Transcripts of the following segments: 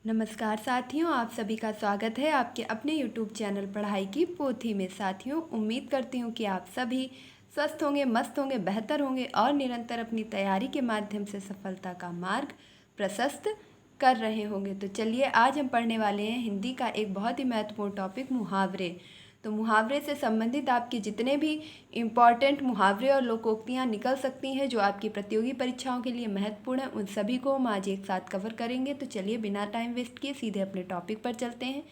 नमस्कार साथियों, आप सभी का स्वागत है आपके अपने YouTube चैनल पढ़ाई की पोथी में। साथियों, उम्मीद करती हूँ कि आप सभी स्वस्थ होंगे, मस्त होंगे, बेहतर होंगे और निरंतर अपनी तैयारी के माध्यम से सफलता का मार्ग प्रशस्त कर रहे होंगे। तो चलिए, आज हम पढ़ने वाले हैं हिंदी का एक बहुत ही महत्वपूर्ण टॉपिक, मुहावरे। तो मुहावरे से संबंधित आपके जितने भी इम्पॉर्टेंट मुहावरे और लोकोक्तियाँ निकल सकती हैं जो आपकी प्रतियोगी परीक्षाओं के लिए महत्वपूर्ण हैं, उन सभी को हम आज एक साथ कवर करेंगे। तो चलिए, बिना टाइम वेस्ट किए सीधे अपने टॉपिक पर चलते हैं।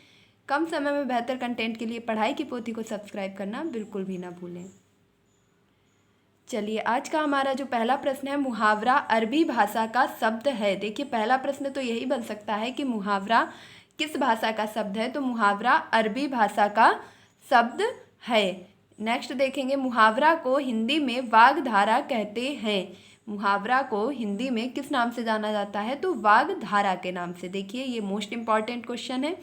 कम समय में बेहतर कंटेंट के लिए पढ़ाई की पोथी को सब्सक्राइब करना बिल्कुल भी ना भूलें। चलिए, आज का हमारा जो पहला प्रश्न है, मुहावरा अरबी भाषा का शब्द है। देखिए, पहला प्रश्न तो यही बन सकता है कि मुहावरा किस भाषा का शब्द है। तो मुहावरा अरबी भाषा का शब्द है। नेक्स्ट देखेंगे, मुहावरा को हिंदी में वाग्धारा कहते हैं। मुहावरा को हिंदी में किस नाम से जाना जाता है? तो वाग्धारा के नाम से। देखिए, ये मोस्ट इम्पॉर्टेंट क्वेश्चन है।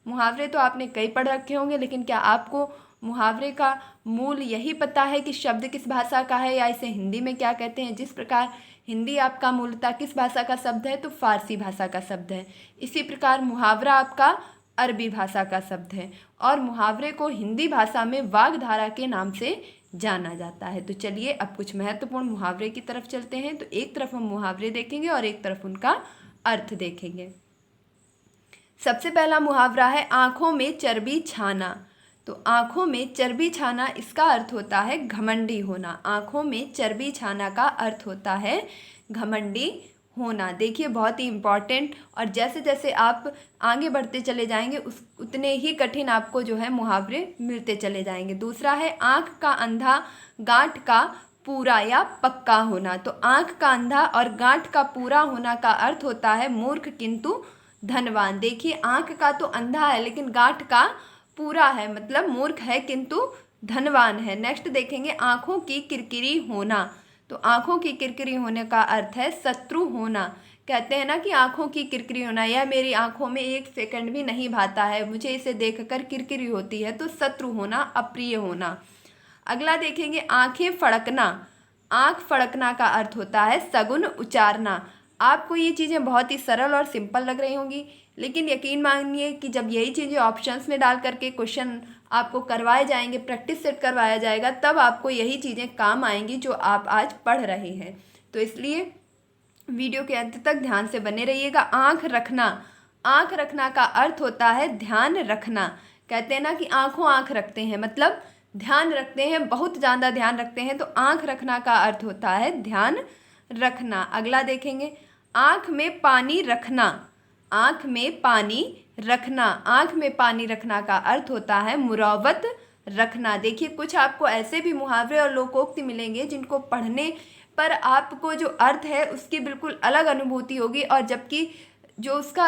मुहावरे तो आपने कई पढ़ रखे होंगे, लेकिन क्या आपको मुहावरे का मूल यही पता है कि शब्द किस भाषा का है या इसे हिंदी में क्या कहते हैं? जिस प्रकार हिंदी आपका मूलतः किस भाषा का शब्द है? तो फारसी भाषा का शब्द है। इसी प्रकार मुहावरा आपका अरबी भाषा का शब्द है और मुहावरे को हिंदी भाषा में वाग्धारा के नाम से जाना जाता है। तो चलिए, अब कुछ महत्वपूर्ण मुहावरे की तरफ चलते हैं। तो एक तरफ हम मुहावरे देखेंगे और एक तरफ उनका अर्थ देखेंगे। सबसे पहला मुहावरा है आंखों में चर्बी छाना। तो आंखों में चर्बी छाना, इसका अर्थ होता है घमंडी होना। आंखों में चर्बी छाना का अर्थ होता है घमंडी होना। देखिए, बहुत ही इम्पॉर्टेंट, और जैसे जैसे आप आगे बढ़ते चले जाएंगे उतने ही कठिन आपको जो है मुहावरे मिलते चले जाएंगे। दूसरा है आंख का अंधा गांठ का पूरा या पक्का होना। तो आंख का अंधा और गांठ का पूरा होना का अर्थ होता है मूर्ख किंतु धनवान। देखिए, आंख का तो अंधा है लेकिन गांठ का पूरा है, मतलब मूर्ख है किंतु धनवान है। नेक्स्ट देखेंगे, आंखों की किरकिरी होना। तो आंखों की किरकिरी होने का अर्थ है शत्रु होना। कहते हैं ना कि आंखों की किरकिरी होना, यह मेरी आंखों में एक सेकंड भी नहीं भाता है, मुझे इसे देखकर किरकिरी होती है। तो शत्रु होना, अप्रिय होना। अगला देखेंगे, आंखें फड़कना। आंख फड़कना का अर्थ होता है सगुन उचारना। आपको ये चीज़ें बहुत ही सरल और सिंपल लग रही होंगी, लेकिन यकीन मानिए कि जब यही चीज़ें ऑप्शंस में डाल करके क्वेश्चन आपको करवाए जाएंगे, प्रैक्टिस सेट करवाया जाएगा, तब आपको यही चीज़ें काम आएंगी जो आप आज पढ़ रहे हैं। तो इसलिए वीडियो के अंत तक ध्यान से बने रहिएगा। आंख रखना, आंख रखना का अर्थ होता है ध्यान रखना। कहते हैं ना कि आंखों आंख रखते हैं, मतलब ध्यान रखते हैं, बहुत ज़्यादा ध्यान रखते हैं। तो आंख रखना का अर्थ होता है ध्यान रखना। अगला देखेंगे, आंख में पानी रखना। आंख में पानी रखना, आंख में पानी रखना का अर्थ होता है मुरौवत रखना। देखिए, कुछ आपको ऐसे भी मुहावरे और लोकोक्ति मिलेंगे जिनको पढ़ने पर आपको जो अर्थ है उसकी बिल्कुल अलग अनुभूति होगी, और जबकि जो उसका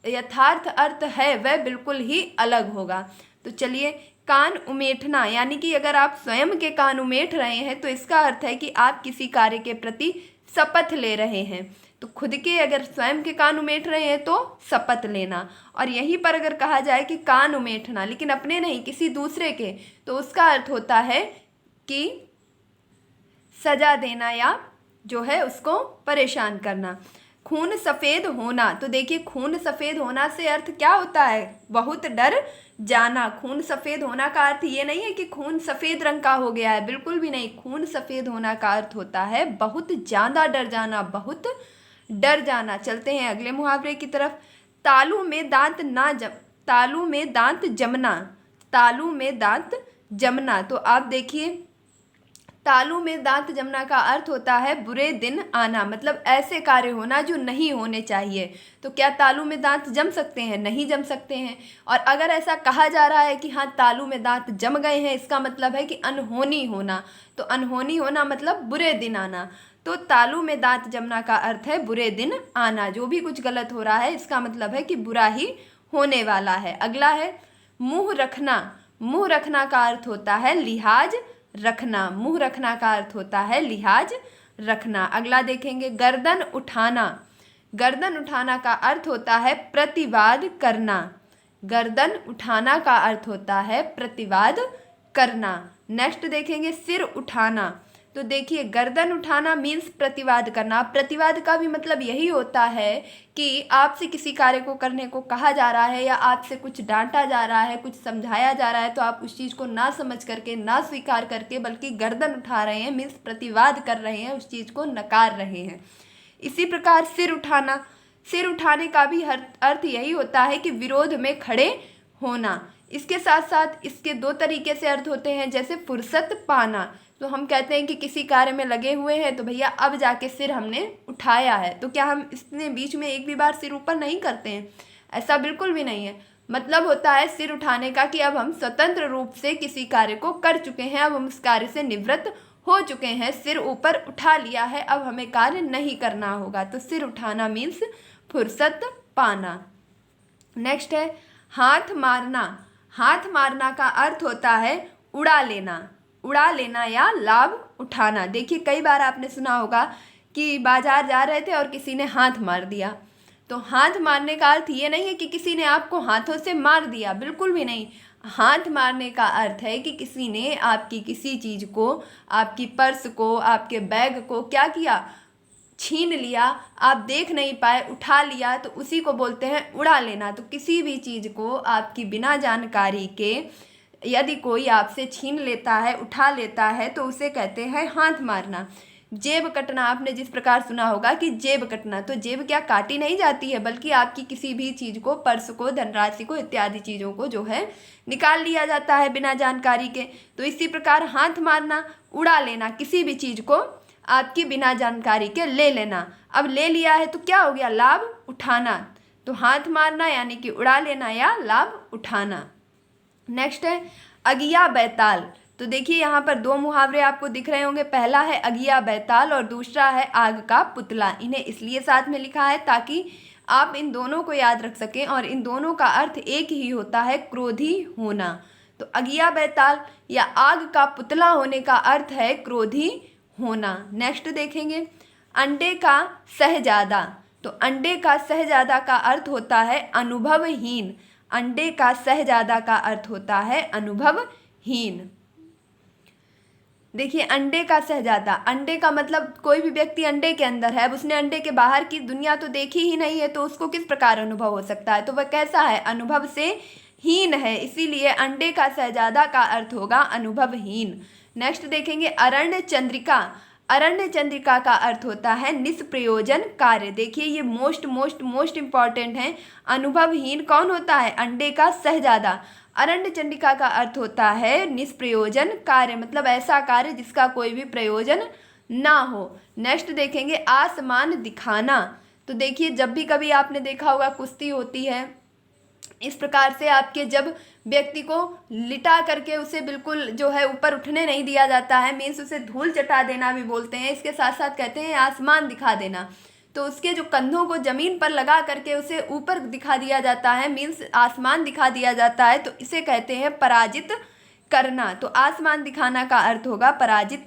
यथार्थ अर्थ है वह बिल्कुल ही अलग होगा। तो चलिए, कान उमेठना, यानी कि अगर आप स्वयं के कान उमेठ रहे हैं तो इसका अर्थ है कि आप किसी कार्य के प्रति शपथ ले रहे हैं। तो खुद के अगर स्वयं के कान उमेठ रहे हैं तो शपथ लेना, और यहीं पर अगर कहा जाए कि कान उमेठना लेकिन अपने नहीं किसी दूसरे के, तो उसका अर्थ होता है कि सजा देना या जो है उसको परेशान करना। खून सफ़ेद होना। तो देखिए, खून सफ़ेद होना से अर्थ क्या होता है? बहुत डर जाना। खून सफ़ेद होना का अर्थ ये नहीं है कि खून सफ़ेद रंग का हो गया है, बिल्कुल भी नहीं। खून सफ़ेद होना का अर्थ होता है बहुत ज़्यादा डर जाना, बहुत डर जाना। चलते हैं अगले मुहावरे की तरफ। तालू में दांत ना जम तालू में दांत जमना। तालू में दांत जमना। तो आप देखिए, तालू में दांत जमना का अर्थ होता है बुरे दिन आना, मतलब ऐसे कार्य होना जो नहीं होने चाहिए। तो क्या तालू में दांत जम सकते हैं? नहीं जम सकते हैं। और अगर ऐसा कहा जा रहा है कि हाँ तालू में दांत जम गए हैं, इसका मतलब है कि अनहोनी होना। तो अनहोनी होना मतलब बुरे दिन आना। तो तालू में दांत जमना का अर्थ है बुरे दिन आना। जो भी कुछ गलत हो रहा है इसका मतलब है कि बुरा ही होने वाला है। अगला है मुंह रखना। मुंह रखना का अर्थ होता है लिहाज रखना। मुंह रखना का अर्थ होता है लिहाज रखना। अगला देखेंगे, गर्दन उठाना। गर्दन उठाना का अर्थ होता है प्रतिवाद करना। गर्दन उठाना का अर्थ होता है प्रतिवाद करना। नेक्स्ट देखेंगे, सिर उठाना। तो देखिए गर्दन उठाना मीन्स प्रतिवाद करना। प्रतिवाद का भी मतलब यही होता है कि आपसे किसी कार्य को करने को कहा जा रहा है या आपसे कुछ डांटा जा रहा है, कुछ समझाया जा रहा है, तो आप उस चीज़ को ना समझ करके, ना स्वीकार करके, बल्कि गर्दन उठा रहे हैं, मीन्स प्रतिवाद कर रहे हैं, उस चीज़ को नकार रहे हैं। इसी प्रकार सिर उठाना, सिर उठाने का भी अर्थ यही होता है कि विरोध में खड़े होना। इसके साथ साथ इसके दो तरीके से अर्थ होते हैं, जैसे फुर्सत पाना। तो हम कहते हैं कि किसी कार्य में लगे हुए हैं तो भैया अब जाके सिर हमने उठाया है, तो क्या हम इसने बीच में एक भी बार सिर ऊपर नहीं करते हैं? ऐसा बिल्कुल भी नहीं है। मतलब होता है सिर उठाने का कि अब हम स्वतंत्र रूप से किसी कार्य को कर चुके हैं, अब हम उस कार्य से निवृत्त हो चुके हैं, सिर ऊपर उठा लिया है, अब हमें कार्य नहीं करना होगा। तो सिर उठाना मीन्स फुर्सत पाना। नेक्स्ट है हाथ मारना। हाथ मारना का अर्थ होता है उड़ा लेना, उड़ा लेना या लाभ उठाना। देखिए कई बार आपने सुना होगा कि बाजार जा रहे थे और किसी ने हाथ मार दिया। तो हाथ मारने का अर्थ ये नहीं है कि किसी ने आपको हाथों से मार दिया, बिल्कुल भी नहीं। हाथ मारने का अर्थ है कि किसी ने आपकी किसी चीज़ को, आपकी पर्स को, आपके बैग को क्या किया, छीन लिया, आप देख नहीं पाए, उठा लिया, तो उसी को बोलते हैं उड़ा लेना। तो किसी भी चीज़ को आपकी बिना जानकारी के यदि कोई आपसे छीन लेता है, उठा लेता है, तो उसे कहते हैं हाथ मारना। जेब कटना, आपने जिस प्रकार सुना होगा कि जेब कटना, तो जेब क्या काटी नहीं जाती है, बल्कि आपकी किसी भी चीज़ को, पर्स को, धनराशि को, इत्यादि चीज़ों को जो है निकाल लिया जाता है बिना जानकारी के। तो इसी प्रकार हाथ मारना, उड़ा लेना, किसी भी चीज़ को आपकी बिना जानकारी के ले लेना। अब ले लिया है तो क्या हो गया, लाभ उठाना। तो हाथ मारना यानी कि उड़ा लेना या लाभ उठाना। नेक्स्ट है अगिया बैताल। तो देखिए यहाँ पर दो मुहावरे आपको दिख रहे होंगे, पहला है अगिया बैताल और दूसरा है आग का पुतला। इन्हें इसलिए साथ में लिखा है ताकि आप इन दोनों को याद रख सकें, और इन दोनों का अर्थ एक ही होता है, क्रोधी होना। तो अगिया बैताल या आग का पुतला होने का अर्थ है क्रोधी होना। नेक्स्ट देखेंगे अंडे का शहजादा। तो अंडे का शहजादा का अर्थ होता है अनुभवहीन। अंडे का शहजादा का अर्थ होता है अनुभवहीन। देखिए अंडे का शहजादा, अंडे का मतलब कोई भी व्यक्ति अंडे के अंदर है, अब उसने अंडे के बाहर की दुनिया तो देखी ही नहीं है, तो उसको किस प्रकार अनुभव हो सकता है? तो वह कैसा है, अनुभव से हीन है, इसीलिए अंडे का शहजादा का अर्थ होगा अनुभवहीन। नेक्स्ट देखेंगे अरण्य चंद्रिका। अरण्य चंद्रिका का अर्थ होता है निष्प्रयोजन कार्य। देखिए ये मोस्ट इम्पॉर्टेंट है। अनुभवहीन कौन होता है, अंडे का शहजादा। अरण्य चंद्रिका का अर्थ होता है निष्प्रयोजन कार्य, मतलब ऐसा कार्य जिसका कोई भी प्रयोजन ना हो। नेक्स्ट देखेंगे आसमान दिखाना। तो देखिए जब भी कभी आपने देखा होगा कुश्ती होती है, इस प्रकार से आपके जब व्यक्ति को लिटा करके उसे बिल्कुल जो है ऊपर उठने नहीं दिया जाता है, मीन्स उसे धूल चटा देना भी बोलते हैं, इसके साथ साथ कहते हैं आसमान दिखा देना। तो उसके जो कंधों को जमीन पर लगा करके उसे ऊपर दिखा दिया जाता है, मीन्स आसमान दिखा दिया जाता है, तो इसे कहते हैं पराजित करना। तो आसमान दिखाना का अर्थ होगा पराजित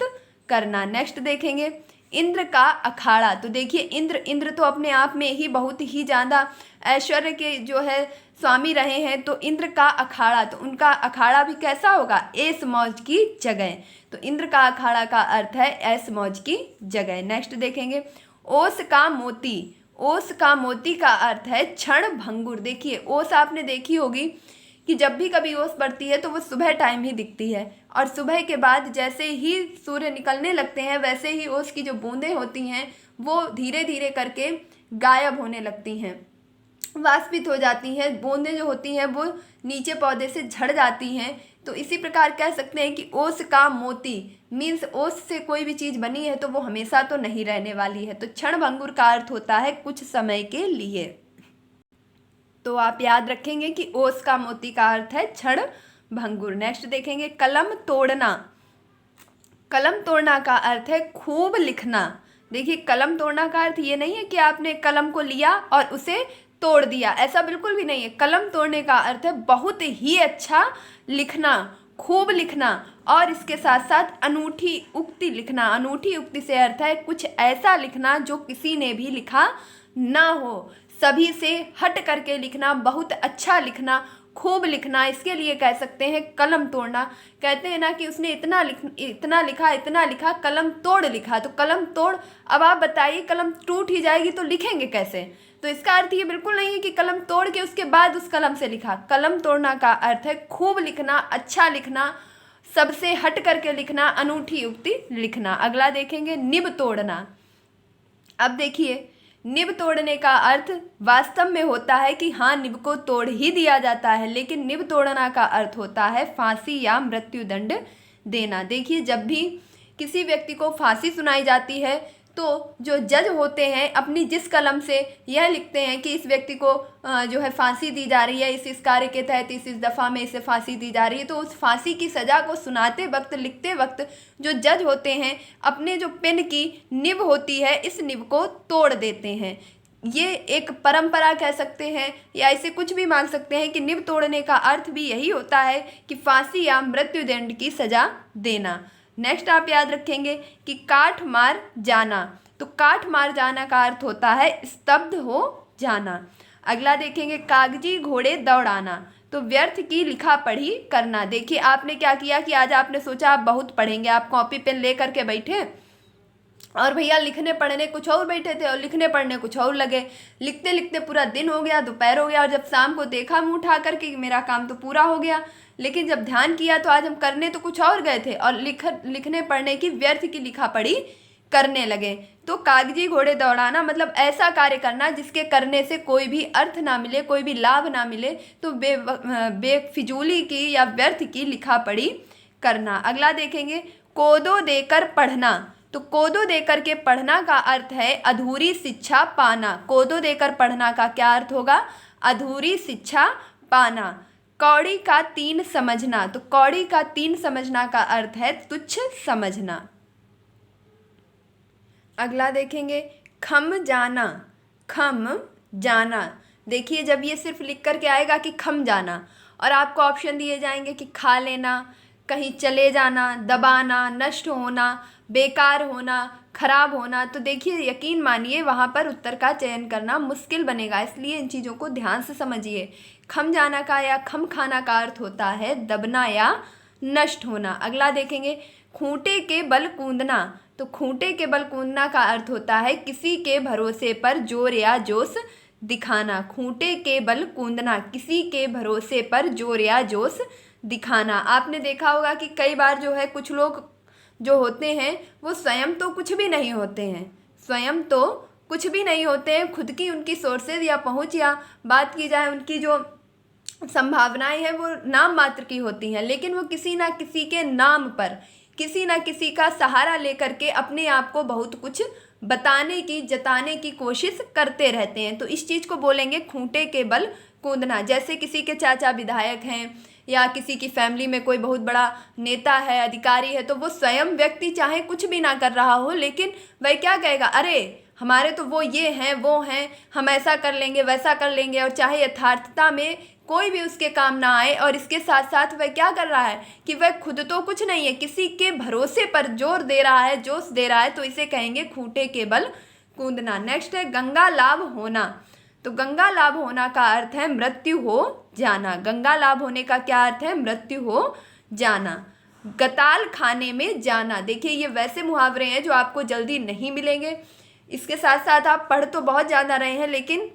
करना। नेक्स्ट देखेंगे इंद्र का अखाड़ा। तो देखिए इंद्र तो अपने आप में ही बहुत ही ज़्यादा ऐश्वर्य के जो है स्वामी रहे हैं, तो इंद्र का अखाड़ा, तो उनका अखाड़ा भी कैसा होगा, ऐश मौज की जगह। तो इंद्र का अखाड़ा का अर्थ है ऐश मौज की जगह। नेक्स्ट देखेंगे ओस का मोती। ओस का मोती का अर्थ है क्षण भंगुर। देखिए ओस आपने देखी होगी कि जब भी कभी ओस पड़ती है तो वो सुबह टाइम ही दिखती है, और सुबह के बाद जैसे ही सूर्य निकलने लगते हैं वैसे ही ओस की जो बूंदें होती हैं वो धीरे धीरे करके गायब होने लगती हैं, वाष्पित हो जाती हैं। बूंदें जो होती हैं वो नीचे पौधे से झड़ जाती हैं। तो इसी प्रकार कह सकते हैं कि ओस का मोती मीन्स ओस से कोई भी चीज़ बनी है तो वो हमेशा तो नहीं रहने वाली है। तो क्षण भंगुर का अर्थ होता है कुछ समय के लिए। तो आप याद रखेंगे कि ओस का मोती का अर्थ है क्षण भंगुर। नेक्स्ट देखेंगे कलम तोड़ना। कलम तोड़ना का अर्थ है खूब लिखना। देखिए कलम तोड़ना का अर्थ ये नहीं है कि आपने कलम को लिया और उसे तोड़ दिया, ऐसा बिल्कुल भी नहीं है। कलम तोड़ने का अर्थ है बहुत ही अच्छा लिखना, खूब लिखना, और इसके साथ साथ अनूठी उक्ति लिखना। अनूठी उक्ति से अर्थ है कुछ ऐसा लिखना जो किसी ने भी लिखा ना हो, सभी से हट करके लिखना, बहुत अच्छा लिखना, खूब लिखना, इसके लिए कह सकते हैं कलम तोड़ना। कहते हैं ना कि उसने इतना लिखा कलम तोड़ लिखा, तो कलम तोड़। अब आप बताइए कलम टूट ही जाएगी तो लिखेंगे कैसे? तो इसका अर्थ ये बिल्कुल नहीं है कि कलम तोड़ के उसके बाद उस कलम से लिखा। कलम तोड़ना का अर्थ है खूब लिखना, अच्छा लिखना, सबसे हट करके लिखना, अनूठी युक्ति लिखना। अगला देखेंगे निब तोड़ना। अब देखिए निब तोड़ने का अर्थ वास्तव में होता है कि हाँ निब को तोड़ ही दिया जाता है, लेकिन निब तोड़ना का अर्थ होता है फांसी या मृत्युदंड देना। देखिए जब भी किसी व्यक्ति को फांसी सुनाई जाती है तो जो जज होते हैं अपनी जिस कलम से यह लिखते हैं कि इस व्यक्ति को जो है फांसी दी जा रही है, इस कार्य के तहत इस दफ़ा में इसे फांसी दी जा रही है, तो उस फांसी की सज़ा को सुनाते वक्त, लिखते वक्त जो जज होते हैं अपने जो पेन की निब होती है इस निब को तोड़ देते हैं। ये एक परंपरा कह सकते हैं या ऐसे कुछ भी मान सकते हैं कि निब तोड़ने का अर्थ भी यही होता है कि फांसी या मृत्युदंड की सज़ा देना। नेक्स्ट आप याद रखेंगे कि काठ मार जाना। तो काठ मार जाना का अर्थ होता है स्तब्ध हो जाना। अगला देखेंगे कागजी घोड़े दौड़ाना। तो व्यर्थ की लिखा पढ़ी करना। देखिए आपने क्या किया कि आज आपने सोचा आप बहुत पढ़ेंगे, आप कॉपी पेन ले करके बैठे और भैया लिखने पढ़ने कुछ और बैठे थे और लिखने पढ़ने कुछ और लगे। लिखते लिखते पूरा दिन हो गया, दोपहर हो गया, और जब शाम को देखा मुँह उठा करके मेरा काम तो पूरा हो गया, लेकिन जब ध्यान किया तो आज हम करने तो कुछ और गए थे और लिखने पढ़ने की व्यर्थ की लिखा पढ़ी करने लगे। तो कागजी घोड़े दौड़ाना मतलब ऐसा कार्य करना जिसके करने से कोई भी अर्थ ना मिले, कोई भी लाभ ना मिले, तो बेफिजूली की या व्यर्थ की लिखा पढ़ी करना। अगला देखेंगे कोदो देकर पढ़ना। तो कोदो देकर के पढ़ना का अर्थ है अधूरी शिक्षा पाना। कोदो देकर पढ़ना का क्या अर्थ होगा? अधूरी शिक्षा पाना। कौड़ी का तीन समझना। तो कौड़ी का तीन समझना का अर्थ है तुच्छ समझना। अगला देखेंगे खम जाना। खम जाना, देखिए जब ये सिर्फ लिख करके आएगा कि खम जाना और आपको ऑप्शन दिए जाएंगे कि खा लेना, कहीं चले जाना, दबाना, नष्ट होना, बेकार होना, खराब होना, तो देखिए यकीन मानिए वहाँ पर उत्तर का चयन करना मुश्किल बनेगा, इसलिए इन चीज़ों को ध्यान से समझिए। खम जाना का या खम खाना का अर्थ होता है दबना या नष्ट होना। अगला देखेंगे खूंटे के बल कूदना। तो खूंटे के बल कूदना का अर्थ होता है किसी के भरोसे पर जोर या जोश दिखाना। खूंटे के बल कूदना, किसी के भरोसे पर जोर या जोश दिखाना। आपने देखा होगा कि कई बार जो है कुछ लोग जो होते हैं वो स्वयं तो कुछ भी नहीं होते हैं, स्वयं तो कुछ भी नहीं होते हैं, खुद की उनकी सोर्सेज या पहुंच या बात की जाए उनकी जो संभावनाएं हैं वो नाम मात्र की होती हैं, लेकिन वो किसी ना किसी के नाम पर, किसी ना किसी का सहारा लेकर के अपने आप को बहुत कुछ बताने की, जताने की कोशिश करते रहते हैं। तो इस चीज़ को बोलेंगे खूंटे के बल कूदना। जैसे किसी के चाचा विधायक हैं या किसी की फैमिली में कोई बहुत बड़ा नेता है, अधिकारी है, तो वो स्वयं व्यक्ति चाहे कुछ भी ना कर रहा हो, लेकिन वह क्या कहेगा, अरे हमारे तो वो ये हैं वो हैं, हम ऐसा कर लेंगे वैसा कर लेंगे, और चाहे यथार्थता में कोई भी उसके काम ना आए। और इसके साथ साथ वह क्या कर रहा है कि वह खुद तो कुछ नहीं है, किसी के भरोसे पर जोर दे रहा है, जोश दे रहा है, तो इसे कहेंगे खूंटे के बल कूदना। नेक्स्ट है गंगा लाभ होना। तो गंगा लाभ होना का अर्थ है मृत्यु हो जाना। गंगा लाभ होने का क्या अर्थ है? मृत्यु हो जाना। गताल खाने में जाना। देखिए ये वैसे मुहावरे हैं जो आपको जल्दी नहीं मिलेंगे, इसके साथ साथ आप पढ़ तो बहुत ज़्यादा रहे हैं, लेकिन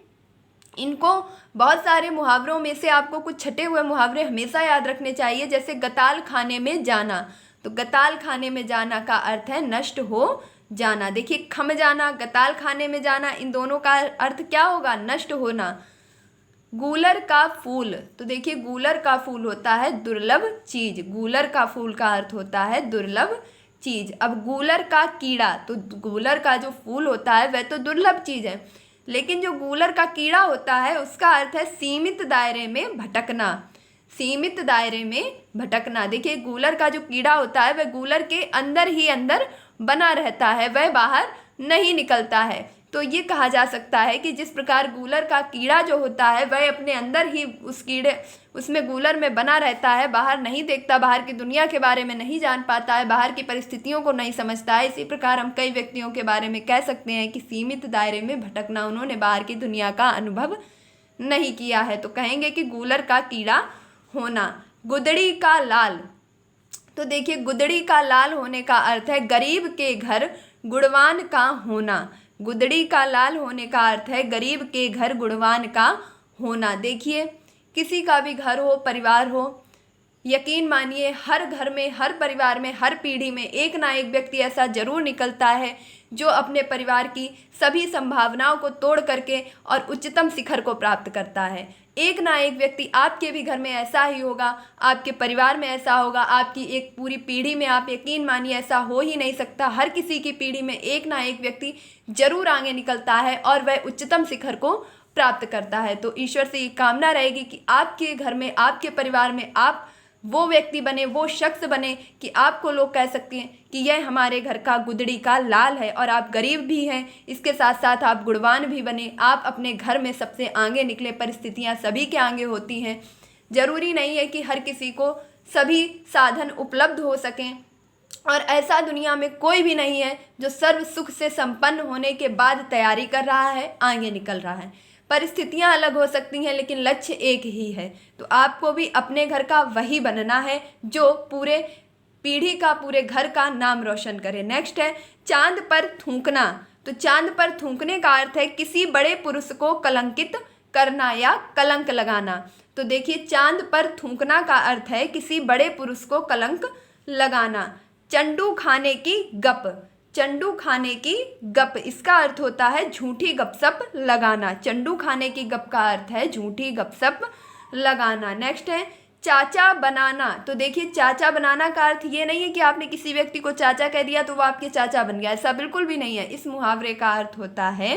इनको बहुत सारे मुहावरों में से आपको कुछ छटे हुए मुहावरे हमेशा याद रखने चाहिए। जैसे गताल खाने में जाना, तो गताल खाने में जाना का अर्थ है नष्ट हो जाना। देखिए खम जाना, गताल खाने में जाना, इन दोनों का अर्थ क्या होगा? नष्ट होना। गूलर का फूल। तो देखिए गूलर का फूल होता है दुर्लभ चीज। गूलर का फूल का अर्थ होता है दुर्लभ चीज। अब गूलर का कीड़ा, तो गूलर का जो फूल होता है वह तो दुर्लभ चीज है, लेकिन जो गूलर का कीड़ा होता है उसका अर्थ है सीमित दायरे में भटकना। सीमित दायरे में भटकना। देखिए गूलर का जो कीड़ा होता है वह गूलर के अंदर ही अंदर बना रहता है, वह बाहर नहीं निकलता है। तो ये कहा जा सकता है कि जिस प्रकार गूलर का कीड़ा जो होता है वह अपने अंदर ही उसमें गूलर में बना रहता है, बाहर नहीं देखता, बाहर की दुनिया के बारे में नहीं जान पाता है, बाहर की परिस्थितियों को नहीं समझता है, इसी प्रकार हम कई व्यक्तियों के बारे में कह सकते हैं कि सीमित दायरे में भटकना, उन्होंने बाहर की दुनिया का अनुभव नहीं किया है। तो कहेंगे कि गूलर का कीड़ा होना। गुदड़ी का लाल, तो देखिए गुदड़ी का लाल होने का अर्थ है गरीब के घर गुणवान का होना। गुदड़ी का लाल होने का अर्थ है गरीब के घर गुणवान का होना। देखिए किसी का भी घर हो, परिवार हो, यकीन मानिए हर घर में, हर परिवार में, हर पीढ़ी में एक ना एक व्यक्ति ऐसा जरूर निकलता है जो अपने परिवार की सभी संभावनाओं को तोड़ करके और उच्चतम शिखर को प्राप्त करता है। एक ना एक व्यक्ति आपके भी घर में ऐसा ही होगा, आपके परिवार में ऐसा होगा, आपकी एक पूरी पीढ़ी में, आप यकीन मानिए ऐसा हो ही नहीं सकता। हर किसी की पीढ़ी में एक ना एक व्यक्ति जरूर आगे निकलता है और वह उच्चतम शिखर को प्राप्त करता है। तो ईश्वर से ये कामना रहेगी कि आपके घर में, आपके परिवार में आप वो व्यक्ति बने, वो शख्स बने कि आपको लोग कह सकते हैं कि यह हमारे घर का गुदड़ी का लाल है। और आप गरीब भी हैं, इसके साथ साथ आप गुणवान भी बने, आप अपने घर में सबसे आगे निकले। परिस्थितियां सभी के आगे होती हैं, जरूरी नहीं है कि हर किसी को सभी साधन उपलब्ध हो सकें, और ऐसा दुनिया में कोई भी नहीं है जो सर्व सुख से संपन्न होने के बाद तैयारी कर रहा है, आगे निकल रहा है। परिस्थितियां अलग हो सकती हैं लेकिन लक्ष्य एक ही है। तो आपको भी अपने घर का वही बनना है जो पूरे पीढ़ी का, पूरे घर का नाम रोशन करे। नेक्स्ट है चांद पर थूकना। तो चांद पर थूकने का अर्थ है किसी बड़े पुरुष को कलंकित करना या कलंक लगाना। तो देखिए चांद पर थूकना का अर्थ है किसी बड़े पुरुष को कलंक लगाना। चंडू खाने की गप, चंडू खाने की गप, इसका अर्थ होता है झूठी गपशप लगाना। चंडू खाने की गप का अर्थ है झूठी गपशप लगाना। नेक्स्ट है चाचा बनाना। तो देखिए चाचा बनाना का अर्थ ये नहीं है कि आपने किसी व्यक्ति को चाचा कह दिया तो वो आपके चाचा बन गया, ऐसा बिल्कुल भी नहीं है। इस मुहावरे का अर्थ होता है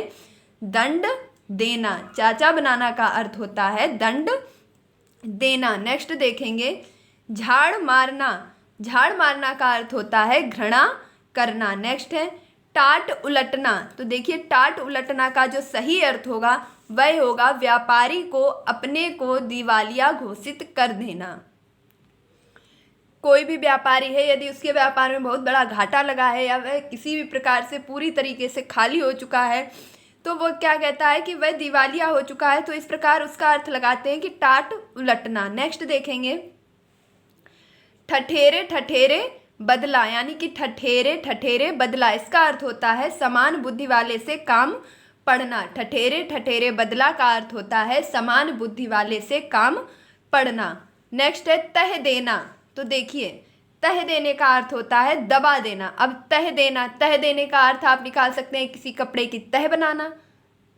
दंड देना। चाचा बनाना का अर्थ होता है दंड देना। नेक्स्ट देखेंगे झाड़ मारना। झाड़ मारना का अर्थ होता है घृणा करना। नेक्स्ट है टाट उलटना। तो देखिए टाट उलटना का जो सही अर्थ होगा वह होगा व्यापारी को अपने को दिवालिया घोषित कर देना। कोई भी व्यापारी है, यदि उसके व्यापार में बहुत बड़ा घाटा लगा है या वह किसी भी प्रकार से पूरी तरीके से खाली हो चुका है, तो वो क्या कहता है कि वह दिवालिया हो चुका है। तो इस प्रकार उसका अर्थ लगाते हैं कि टाट उलटना। नेक्स्ट देखेंगे ठठेरे ठठेरे बदला, यानी कि ठठेरे ठठेरे बदला, इसका अर्थ होता है समान बुद्धि वाले से काम पढ़ना। ठठेरे ठठेरे बदला का अर्थ होता है समान बुद्धि वाले से काम पढ़ना। नेक्स्ट है तह देना। तो देखिए तह देने का अर्थ होता है दबा देना। अब तह देना, तह देने का अर्थ आप निकाल सकते हैं किसी कपड़े की तह बनाना,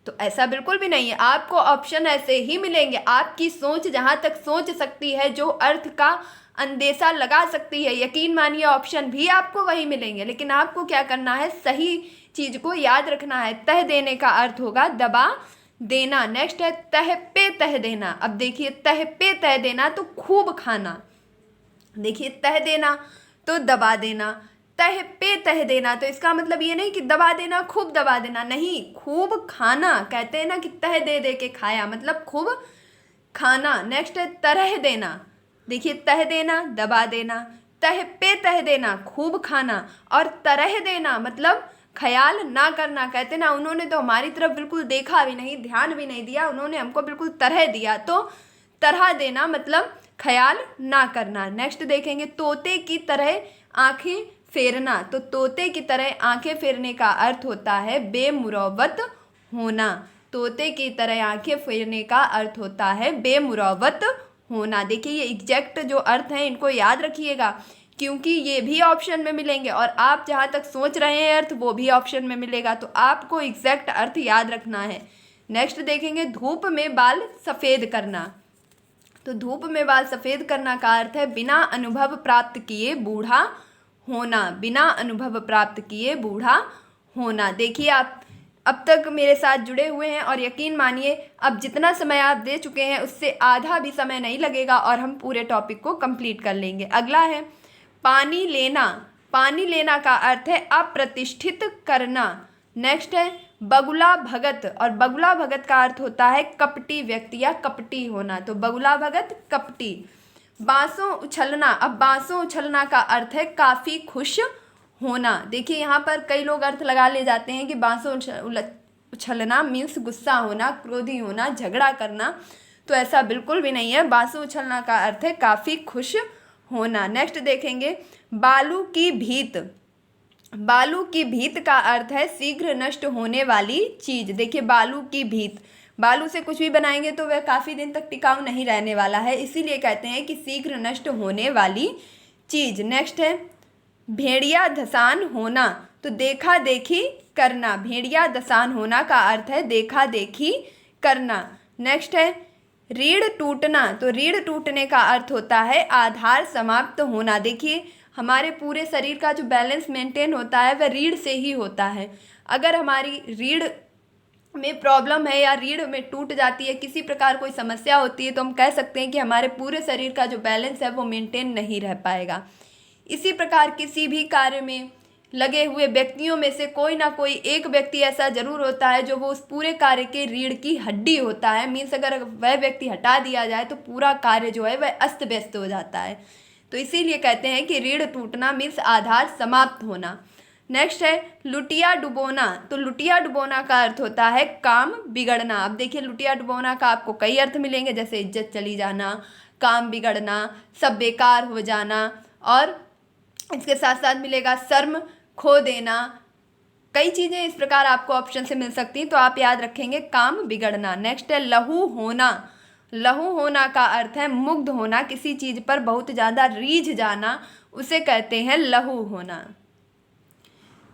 तो ऐसा बिल्कुल भी नहीं है। आपको ऑप्शन ऐसे ही मिलेंगे, आपकी सोच जहाँ तक सोच सकती है, जो अर्थ का अंदेशा लगा सकती है, यकीन मानिए ऑप्शन भी आपको वही मिलेंगे। लेकिन आपको क्या करना है, सही चीज को याद रखना है। तह देने का अर्थ होगा दबा देना। नेक्स्ट है तह पे तह देना। अब देखिए तह पे तह देना तो खूब खाना। देखिए तह देना तो दबा देना, तह पे तह देना तो इसका मतलब ये नहीं कि दबा देना, खूब दबा देना, नहीं, खूब खाना। कहते हैं ना कि तह दे दे के खाया, मतलब खूब खाना। नेक्स्ट है तरह देना। देखिए तह देना दबा देना, तह पे तह देना खूब खाना, और तरह देना मतलब ख्याल ना करना। कहते ना उन्होंने तो हमारी तरफ बिल्कुल देखा भी नहीं, ध्यान भी नहीं दिया, उन्होंने हमको बिल्कुल तरह दिया। तो तरह देना मतलब ख्याल ना करना। नेक्स्ट देखेंगे तोते की तरह आंखें फेरना। तो तोते की तरह आंखें फेरने का अर्थ होता है बेमुरौवत होना। तोते की तरह आंखें फेरने का अर्थ होता है बेमुरौवत होना। देखिए ये एग्जैक्ट जो अर्थ हैं इनको याद रखिएगा, क्योंकि ये भी ऑप्शन में मिलेंगे और आप जहाँ तक सोच रहे हैं अर्थ वो भी ऑप्शन में मिलेगा, तो आपको एग्जैक्ट अर्थ याद रखना है। नेक्स्ट देखेंगे धूप में बाल सफ़ेद करना। तो धूप में बाल सफ़ेद करना का अर्थ है बिना अनुभव प्राप्त किए बूढ़ा होना। बिना अनुभव प्राप्त किए बूढ़ा होना। देखिए आप अब तक मेरे साथ जुड़े हुए हैं और यकीन मानिए अब जितना समय आप दे चुके हैं उससे आधा भी समय नहीं लगेगा और हम पूरे टॉपिक को कंप्लीट कर लेंगे। अगला है पानी लेना। पानी लेना का अर्थ है अप्रतिष्ठित करना। नेक्स्ट है बगुला भगत, और बगुला भगत का अर्थ होता है कपटी व्यक्ति या कपटी होना। तो बगुला भगत कपटी। बांसों उछलना। अब बांसों उछलना का अर्थ है काफ़ी खुश होना। देखिए यहाँ पर कई लोग अर्थ लगा ले जाते हैं कि बांसों उछलना मीन्स गुस्सा होना, क्रोधी होना, झगड़ा करना, तो ऐसा बिल्कुल भी नहीं है। बांसु उछलना का अर्थ है काफ़ी खुश होना। नेक्स्ट देखेंगे बालू की भीत। बालू की भीत का अर्थ है शीघ्र नष्ट होने वाली चीज। देखिए बालू की भीत, बालू से कुछ भी बनाएंगे तो वह काफ़ी दिन तक टिकाऊ नहीं रहने वाला है, इसीलिए कहते हैं कि शीघ्र नष्ट होने वाली चीज। नेक्स्ट है भेड़िया धसान होना, तो देखा देखी करना। भेड़िया धसान होना का अर्थ है देखा देखी करना। नेक्स्ट है रीढ़ टूटना, तो रीढ़ टूटने का अर्थ होता है आधार समाप्त होना। देखिए हमारे पूरे शरीर का जो बैलेंस मेंटेन होता है वह रीढ़ से ही होता है। अगर हमारी रीढ़ में प्रॉब्लम है या रीढ़ में टूट जाती है, किसी प्रकार कोई समस्या होती है, तो हम कह सकते हैं कि हमारे पूरे शरीर का जो बैलेंस है वो मेंटेन नहीं रह पाएगा। इसी प्रकार किसी भी कार्य में लगे हुए व्यक्तियों में से कोई ना कोई एक व्यक्ति ऐसा जरूर होता है जो वो उस पूरे कार्य के रीढ़ की हड्डी होता है। मीन्स अगर वह व्यक्ति हटा दिया जाए तो पूरा कार्य जो है वह अस्त व्यस्त हो जाता है। तो इसीलिए कहते हैं कि रीढ़ टूटना मीन्स आधार समाप्त होना। नेक्स्ट है लुटिया डुबोना, तो लुटिया डुबोना का अर्थ होता है काम बिगड़ना। अब देखिए लुटिया डुबोना का आपको कई अर्थ मिलेंगे, जैसे इज्जत चली जाना, काम बिगड़ना, सब बेकार हो जाना, और इसके साथ साथ मिलेगा शर्म खो देना। कई चीज़ें इस प्रकार आपको ऑप्शन से मिल सकती हैं, तो आप याद रखेंगे काम बिगड़ना। नेक्स्ट है लहू होना। लहू होना का अर्थ है मुग्ध होना, किसी चीज़ पर बहुत ज़्यादा रीझ जाना, उसे कहते हैं लहू होना।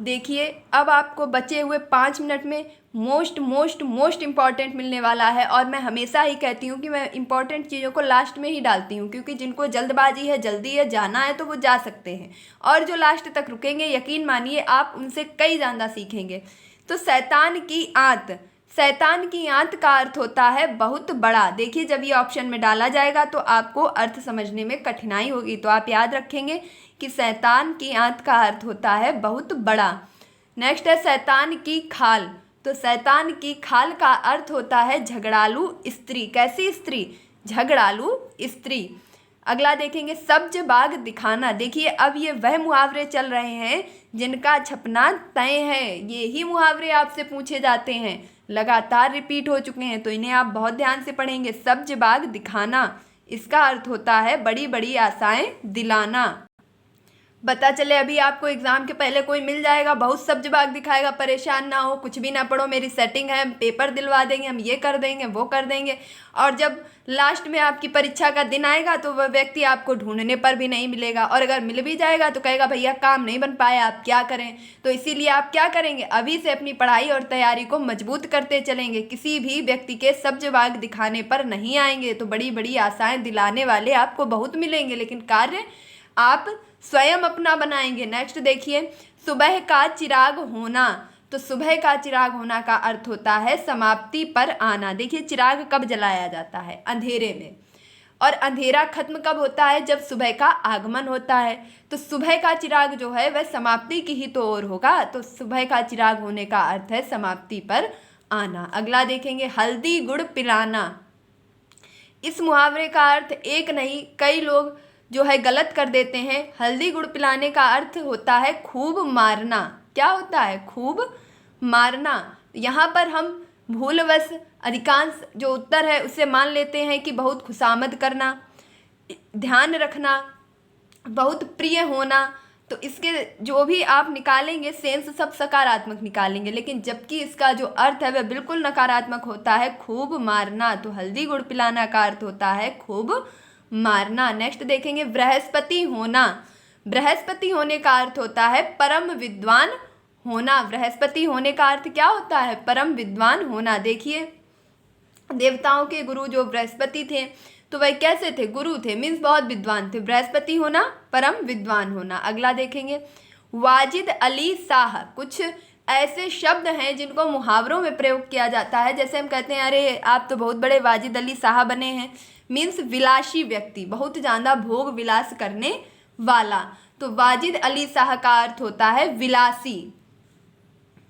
देखिए अब आपको बचे हुए 5 मिनट में मोस्ट इम्पॉर्टेंट मिलने वाला है, और मैं हमेशा ही कहती हूँ कि मैं इम्पॉर्टेंट चीज़ों को लास्ट में ही डालती हूँ, क्योंकि जिनको जल्दबाजी है, जल्दी है, जाना है तो वो जा सकते हैं, और जो लास्ट तक रुकेंगे यकीन मानिए आप उनसे कई ज़्यादा सीखेंगे। तो शैतान की आंत, शैतान की आंत का अर्थ होता है बहुत बड़ा। देखिए जब ये ऑप्शन में डाला जाएगा तो आपको अर्थ समझने में कठिनाई होगी, तो आप याद रखेंगे कि शैतान की आंत का अर्थ होता है बहुत बड़ा। नेक्स्ट है शैतान की खाल, तो शैतान की खाल का अर्थ होता है झगड़ालू स्त्री। कैसी स्त्री? झगड़ालू स्त्री। अगला देखेंगे सब्ज बाग दिखाना। देखिए अब ये वह मुहावरे चल रहे हैं जिनका छपना तय है, ये ही मुहावरे आपसे पूछे जाते हैं, लगातार रिपीट हो चुके हैं, तो इन्हें आप बहुत ध्यान से पढ़ेंगे। सब्ज बाग दिखाना, इसका अर्थ होता है बड़ी बड़ी आशाएं दिलाना। पता चले अभी आपको एग्जाम के पहले कोई मिल जाएगा, बहुत सब्ज बाग दिखाएगा, परेशान ना हो, कुछ भी ना पढ़ो, मेरी सेटिंग है, पेपर दिलवा देंगे, हम ये कर देंगे, वो कर देंगे, और जब लास्ट में आपकी परीक्षा का दिन आएगा तो वह व्यक्ति आपको ढूंढने पर भी नहीं मिलेगा, और अगर मिल भी जाएगा तो कहेगा भैया काम नहीं बन पाया, आप क्या करें। तो इसीलिए आप क्या करेंगे, अभी से अपनी पढ़ाई और तैयारी को मजबूत करते चलेंगे, किसी भी व्यक्ति के सब्ज बाग दिखाने पर नहीं आएंगे। तो बड़ी बड़ी आशाएं दिलाने वाले आपको बहुत मिलेंगे, लेकिन कार्य आप स्वयं अपना बनाएंगे। नेक्स्ट देखिए सुबह का चिराग होना, तो सुबह का चिराग होना का अर्थ होता है समाप्ति पर आना। देखिए चिराग कब जलाया जाता है? अंधेरे में, और अंधेरा खत्म कब होता है? जब सुबह का आगमन होता है। तो सुबह का चिराग जो है वह समाप्ति की ही तो ओर होगा, तो सुबह का चिराग होने का अर्थ है समाप्ति पर आना। अगला देखेंगे हल्दी गुड़ पिलाना। इस मुहावरे का अर्थ एक नहीं कई लोग जो है गलत कर देते हैं। हल्दी गुड़ पिलाने का अर्थ होता है खूब मारना। क्या होता है? खूब मारना। यहाँ पर हम भूलवश अधिकांश जो उत्तर है उसे मान लेते हैं कि बहुत खुशामद करना, ध्यान रखना, बहुत प्रिय होना, तो इसके जो भी आप निकालेंगे सेंस सब सकारात्मक निकालेंगे, लेकिन जबकि इसका जो अर्थ है वह बिल्कुल नकारात्मक होता है, खूब मारना। तो हल्दी गुड़ पिलाना का अर्थ होता है खूब मारना। नेक्स्ट देखेंगे बृहस्पति होना। बृहस्पति होने का अर्थ होता है परम विद्वान होना। बृहस्पति होने का अर्थ क्या होता है? परम विद्वान होना। देखिए देवताओं के गुरु जो बृहस्पति थे तो वह कैसे थे? गुरु थे, मीन्स बहुत विद्वान थे। बृहस्पति होना परम विद्वान होना। अगला देखेंगे वाजिद अली शाह। कुछ ऐसे शब्द हैं जिनको मुहावरों में प्रयोग किया जाता है, जैसे हम कहते हैं अरे आप तो बहुत बड़े वाजिद अली शाह बने हैं, मीन्स विलासी व्यक्ति, बहुत ज़्यादा भोग विलास करने वाला। तो वाजिद अली शाह का अर्थ होता है विलासी।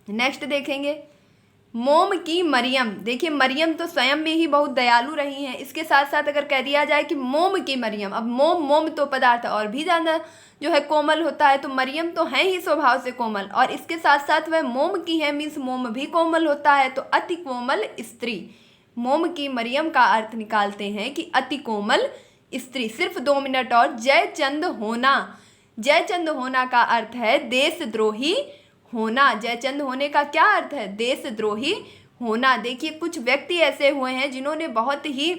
नेक्स्ट देखेंगे मोम की मरियम, देखिए मरियम तो स्वयं में ही बहुत दयालु रही हैं, इसके साथ साथ अगर कह दिया जाए कि मोम की मरियम, अब मोम तो पदार्थ और भी ज़्यादा जो है कोमल होता है, तो मरियम तो है ही स्वभाव से कोमल, और इसके साथ साथ वह मोम की है, मीन्स मोम भी कोमल होता है, तो अति कोमल स्त्री। मोम की मरियम का अर्थ निकालते हैं कि अति कोमल स्त्री। सिर्फ 2 मिनट और। जयचंद होना, जयचंद होना का अर्थ है देशद्रोही होना। जयचंद होने का क्या अर्थ है? देशद्रोही होना। देखिए कुछ व्यक्ति ऐसे हुए हैं जिन्होंने बहुत ही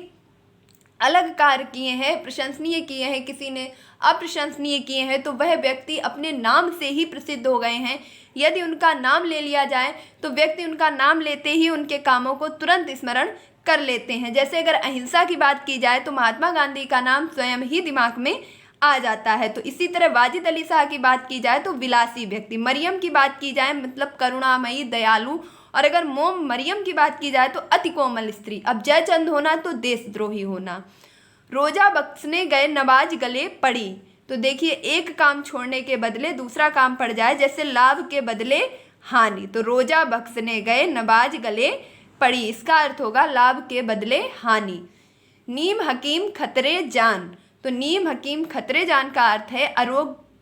अलग कार्य किए हैं, प्रशंसनीय किए हैं, किसी ने अप्रशंसनीय किए हैं, तो वह व्यक्ति अपने नाम से ही प्रसिद्ध हो गए हैं। यदि उनका नाम ले लिया जाए तो व्यक्ति उनका नाम लेते ही उनके कामों को तुरंत स्मरण कर लेते हैं। जैसे अगर अहिंसा की बात की जाए तो महात्मा गांधी का नाम स्वयं ही दिमाग में आ जाता है। तो इसी तरह वाजिद अली शाह की बात की जाए तो विलासी व्यक्ति, मरियम की बात की जाए मतलब करुणामयी, दयालु, और अगर मोम मरियम की बात की जाए तो अति कोमल स्त्री। अब जयचंद होना तो देशद्रोही होना। रोजा बख्शने गए नवाज गले पड़ी, तो देखिए एक काम छोड़ने के बदले दूसरा काम पड़ जाए, जैसे लाभ के बदले हानि, तो रोजा बख्शने गए नवाज गले पड़ी, इसका अर्थ होगा लाभ के बदले हानि। नीम हकीम खतरे जान, तो नीम हकीम खतरे जान का अर्थ है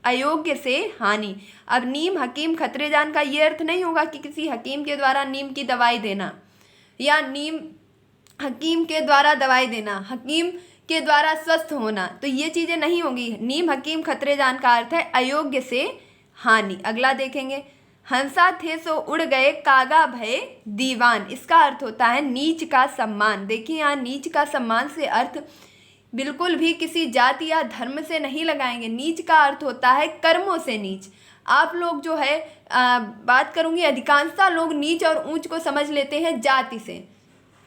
अयोग्य से हानि। अब नीम हकीम खतरे जान का ये अर्थ नहीं होगा कि किसी हकीम के द्वारा नीम की दवाई देना, या नीम हकीम के द्वारा दवाई देना, हकीम के द्वारा स्वस्थ होना, तो ये चीज़ें नहीं होंगी। नीम हकीम खतरे जान का अर्थ है अयोग्य से हानि। अगला देखेंगे, हंसा थे सो उड़ गए कागा भय दीवान, इसका अर्थ होता है नीच का सम्मान। देखिए यहाँ नीच का सम्मान से अर्थ बिल्कुल भी किसी जाति या धर्म से नहीं लगाएंगे। नीच का अर्थ होता है कर्मों से नीच। आप लोग जो है बात करूँगी, अधिकांशतः लोग नीच और ऊंच को समझ लेते हैं जाति से,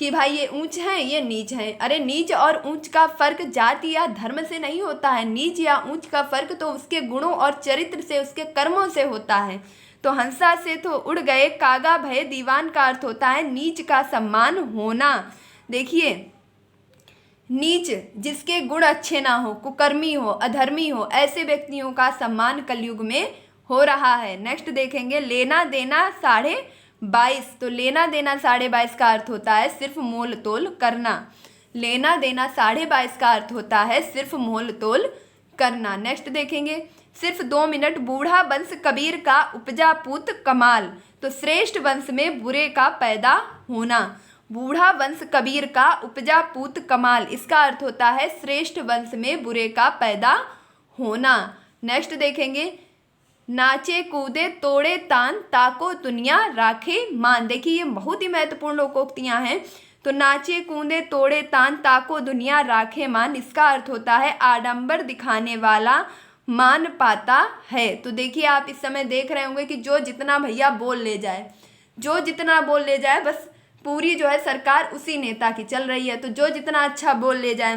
कि भाई ये ऊंच हैं ये नीच हैं। अरे नीच और ऊंच का फर्क जाति या धर्म से नहीं होता है। नीच या ऊंच का फर्क तो उसके गुणों और चरित्र से, उसके कर्मों से होता है। तो हंसा से तो उड़ गए कागा भय दीवान का अर्थ होता है नीच का सम्मान होना। देखिए नीच जिसके गुण अच्छे ना हो, कुकर्मी हो, अधर्मी हो, ऐसे व्यक्तियों का सम्मान कलयुग में हो रहा है। नेक्स्ट देखेंगे, लेना देना 22.5, तो लेना देना 22.5 का अर्थ होता है सिर्फ मोल तोल करना। लेना देना 22.5 का अर्थ होता है सिर्फ मोल तोल करना। नेक्स्ट देखेंगे, सिर्फ 2 मिनट, बूढ़ा वंश कबीर का उपजा पूत कमाल, तो श्रेष्ठ वंश में बुरे का पैदा होना। बूढ़ा वंश कबीर का उपजा पूत कमाल, इसका अर्थ होता है श्रेष्ठ वंश में बुरे का पैदा होना। नेक्स्ट देखेंगे, नाचे कूदे तोड़े तान ताको दुनिया राखे मान। देखिए ये बहुत ही महत्वपूर्ण लोकोक्तियाँ हैं। तो नाचे कूदे तोड़े तान ताको दुनिया राखे मान, इसका अर्थ होता है आडंबर दिखाने वाला मान पाता है। तो देखिए आप इस समय देख रहे होंगे कि जो जितना भैया बोल ले जाए, जो जितना बोल ले जाए, बस पूरी जो है सरकार उसी नेता की चल रही है। तो जो जितना अच्छा बोल ले जाए,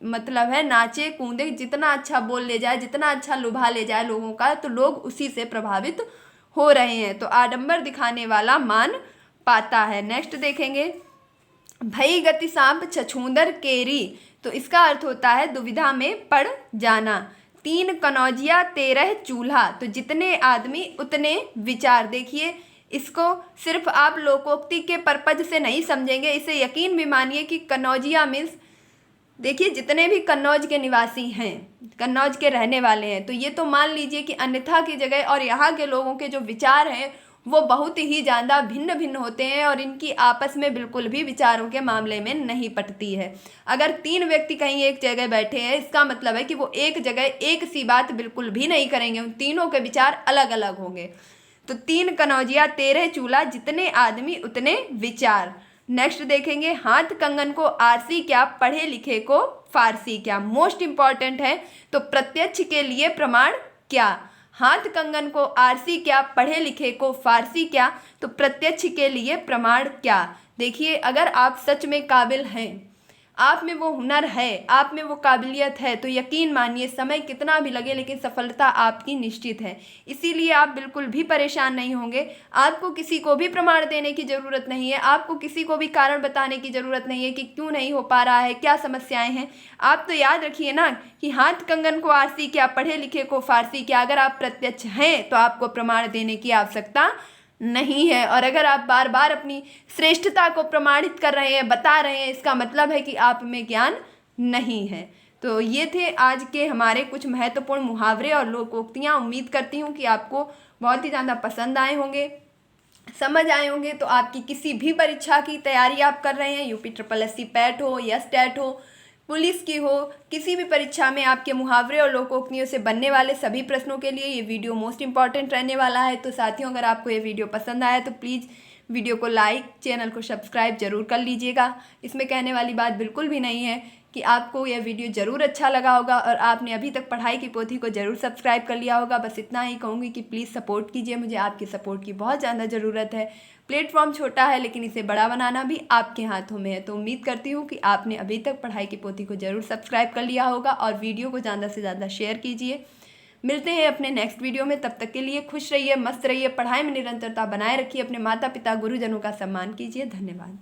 मतलब है नाचे कूदे, जितना अच्छा बोल ले जाए, जितना अच्छा लुभा ले जाए लोगों का, तो लोग उसी से प्रभावित हो रहे हैं। तो आडंबर दिखाने वाला मान पाता है। नेक्स्ट देखेंगे, भई गति सांप छछूंदर केरी, तो इसका अर्थ होता है दुविधा में पड़ जाना। 3 कनौजिया 13 चूल्हा, तो जितने आदमी उतने विचार। देखिए इसको सिर्फ आप लोकोक्ति के पर्पज से नहीं समझेंगे, इसे यकीन भी मानिए कि कन्नौजिया मीन्स, देखिए जितने भी कन्नौज के निवासी हैं, कन्नौज के रहने वाले हैं, तो ये तो मान लीजिए कि अन्यथा की जगह और यहाँ के लोगों के जो विचार हैं वो बहुत ही ज़्यादा भिन्न भिन्न होते हैं, और इनकी आपस में बिल्कुल भी विचारों के मामले में नहीं पटती है। अगर 3 व्यक्ति कहीं एक जगह बैठे हैं, इसका मतलब है कि वो एक जगह एक सी बात बिल्कुल भी नहीं करेंगे, उन तीनों के विचार अलग अलग होंगे। तो 3 कनौजिया 13 चूल्हा, जितने आदमी उतने विचार। नेक्स्ट देखेंगे, हाथ कंगन को आरसी क्या, पढ़े लिखे को फारसी क्या। मोस्ट इंपॉर्टेंट है। तो प्रत्यक्ष के लिए प्रमाण क्या, हाथ कंगन को आरसी क्या, पढ़े लिखे को फारसी क्या, तो प्रत्यक्ष के लिए प्रमाण क्या। देखिए अगर आप सच में काबिल हैं, आप में वो हुनर है, आप में वो काबिलियत है, तो यकीन मानिए समय कितना भी लगे लेकिन सफलता आपकी निश्चित है। इसीलिए आप बिल्कुल भी परेशान नहीं होंगे। आपको किसी को भी प्रमाण देने की ज़रूरत नहीं है, आपको किसी को भी कारण बताने की ज़रूरत नहीं है कि क्यों नहीं हो पा रहा है, क्या समस्याएं हैं। आप तो याद रखिए ना कि हाथ कंगन को आरसी क्या, पढ़े लिखे को फारसी क्या। अगर आप प्रत्यक्ष हैं तो आपको प्रमाण देने की आवश्यकता नहीं है। और अगर आप बार बार अपनी श्रेष्ठता को प्रमाणित कर रहे हैं, बता रहे हैं, इसका मतलब है कि आप में ज्ञान नहीं है। तो ये थे आज के हमारे कुछ महत्वपूर्ण मुहावरे और लोकोक्तियाँ। उम्मीद करती हूँ कि आपको बहुत ही ज़्यादा पसंद आए होंगे, समझ आए होंगे। तो आपकी किसी भी परीक्षा की तैयारी आप कर रहे हैं, UP triple S C PET हो, यस टेट हो, पुलिस की हो, किसी भी परीक्षा में आपके मुहावरे और लोकोक्तियों से बनने वाले सभी प्रश्नों के लिए ये वीडियो मोस्ट इंपॉर्टेंट रहने वाला है। तो साथियों, अगर आपको ये वीडियो पसंद आया तो प्लीज़ वीडियो को लाइक, चैनल को सब्सक्राइब जरूर कर लीजिएगा। इसमें कहने वाली बात बिल्कुल भी नहीं है कि आपको यह वीडियो ज़रूर अच्छा लगा होगा और आपने अभी तक पढ़ाई की पोथी को ज़रूर सब्सक्राइब कर लिया होगा। बस इतना ही कहूँगी कि प्लीज़ सपोर्ट कीजिए, मुझे आपकी सपोर्ट की बहुत ज़्यादा ज़रूरत है। प्लेटफॉर्म छोटा है लेकिन इसे बड़ा बनाना भी आपके हाथों में है। तो उम्मीद करती हूँ कि आपने अभी तक पढ़ाई की पोथी को ज़रूर सब्सक्राइब कर लिया होगा और वीडियो को ज़्यादा से ज़्यादा शेयर कीजिए। मिलते हैं अपने नेक्स्ट वीडियो में, तब तक के लिए खुश रहिए, मस्त रहिए, पढ़ाई में निरंतरता बनाए रखिए, अपने माता पिता गुरुजनों का सम्मान कीजिए। धन्यवाद।